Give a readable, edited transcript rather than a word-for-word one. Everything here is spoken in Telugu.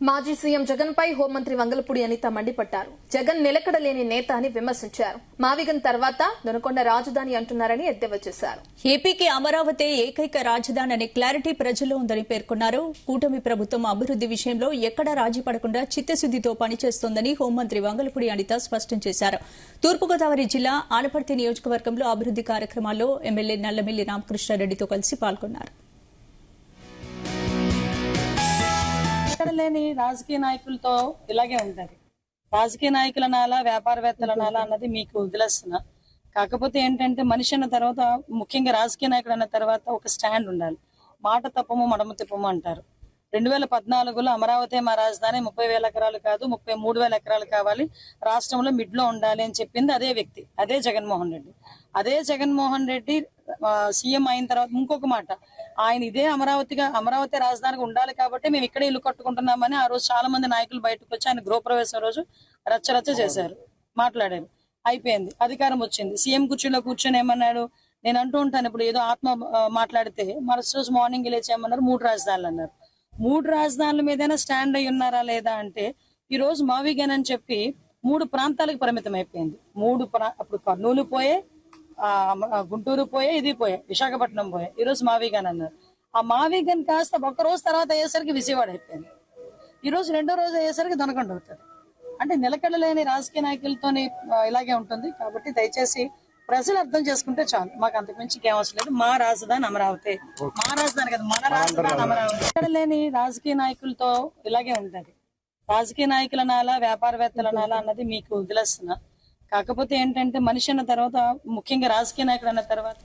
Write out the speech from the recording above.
మాజీ సీఎం జగన్ పై హోంమంత్రి వంగలపూడి అనిత మండిపడ్డారు. జగన్ నిలకడలేని నేత అని విమర్శించారు. మావిగన్ తర్వాత దొనకొండ రాజధాని అంటున్నారని ఎద్దేవా చేశారు. ఏపీకి అమరావతి ఏకైక రాజధాని అనే క్లారిటీ ప్రజల్లో ఉందని పేర్కొన్నారు. కూటమి ప్రభుత్వం అభివృద్ది విషయంలో ఎక్కడా రాజీ పడకుండా చిత్తశుద్దితో పనిచేస్తోందని హోంమంత్రి వంగలపూడి అనిత స్పష్టం చేశారు. తూర్పుగోదావరి జిల్లా ఆలపర్తి నియోజకవర్గంలో అభివృద్ది కార్యక్రమాల్లో ఎమ్మెల్యే నల్లమిల్లి రామకృష్ణారెడ్డితో కలిసి పాల్గొన్నారు. లేని రాజకీయ నాయకులతో ఇలాగే ఉంటది. రాజకీయ నాయకులనాలా వ్యాపారవేత్తలనాలా అన్నది మీకు వదిలేస్తున్నా. కాకపోతే ఏంటంటే మనిషి అన్న తర్వాత, ముఖ్యంగా రాజకీయ నాయకుడు అన్న తర్వాత ఒక స్టాండ్ ఉండాలి. మాట తప్పము మడమ తిప్పము అంటారు. 2014లో అమరావతి మా రాజధాని 30,000 ఎకరాలు కాదు 33,000 ఎకరాలు కావాలి, రాష్ట్రంలో మిడ్ లో ఉండాలి అని చెప్పింది అదే వ్యక్తి, అదే జగన్మోహన్ రెడ్డి. అదే జగన్మోహన్ రెడ్డి సీఎం అయిన తర్వాత ఇంకొక మాట, ఆయన ఇదే అమరావతి రాజధానికి ఉండాలి కాబట్టి మేము ఇక్కడే ఇల్లు కట్టుకుంటున్నామని ఆ రోజు చాలా మంది నాయకులు బయటకు వచ్చి ఆయన గృహప్రవేశం రోజు రచ్చరచ్చ చేశారు, మాట్లాడారు. అయిపోయింది, అధికారం వచ్చింది. సీఎం కుర్చీలో కూర్చొని ఏమన్నాడు, నేను అంటూ ఉంటాను ఇప్పుడు ఏదో ఆత్మ మాట్లాడితే, మరుసటి రోజు మార్నింగ్ లేచి ఏమన్నారు, 3 రాజధానులు అన్నారు. 3 రాజధానుల మీదైనా స్టాండ్ అయి ఉన్నారా లేదా అంటే, ఈ రోజు మావిగన్ అని చెప్పి 3 ప్రాంతాలకు పరిమితం అయిపోయింది. అప్పుడు కర్నూలు పోయే, గుంటూరు పోయే, ఇది పోయే, విశాఖపట్నం పోయే, ఈ రోజు మావిగన్ అన్నారు. ఆ మావిగన్ కాస్త ఒక రోజు తర్వాత అయ్యేసరికి విజయవాడ అయిపోయింది. ఈ రోజు రెండో రోజు అయ్యేసరికి దొనకొండ అవుతుంది. అంటే నిలకడలేని రాజకీయ నాయకులతోని ఇలాగే ఉంటుంది. కాబట్టి దయచేసి ప్రజలు అర్థం చేసుకుంటే చాలు, మాకు అంతకుమించి ఇంకేం అవసరం లేదు. మా రాజధాని అమరావతి, మా రాజధాని కదా, మన రాజధాని అమరావతి. నిలకడలేని రాజకీయ నాయకులతో ఇలాగే ఉంటది. రాజకీయ నాయకులనాలా వ్యాపారవేత్తలనాలా అన్నది మీకు వదిలేస్తున్నా. కాకపోతే ఏంటంటే మనిషి అన్న తర్వాత, ముఖ్యంగా రాజకీయ నాయకుడు అన్న తర్వాత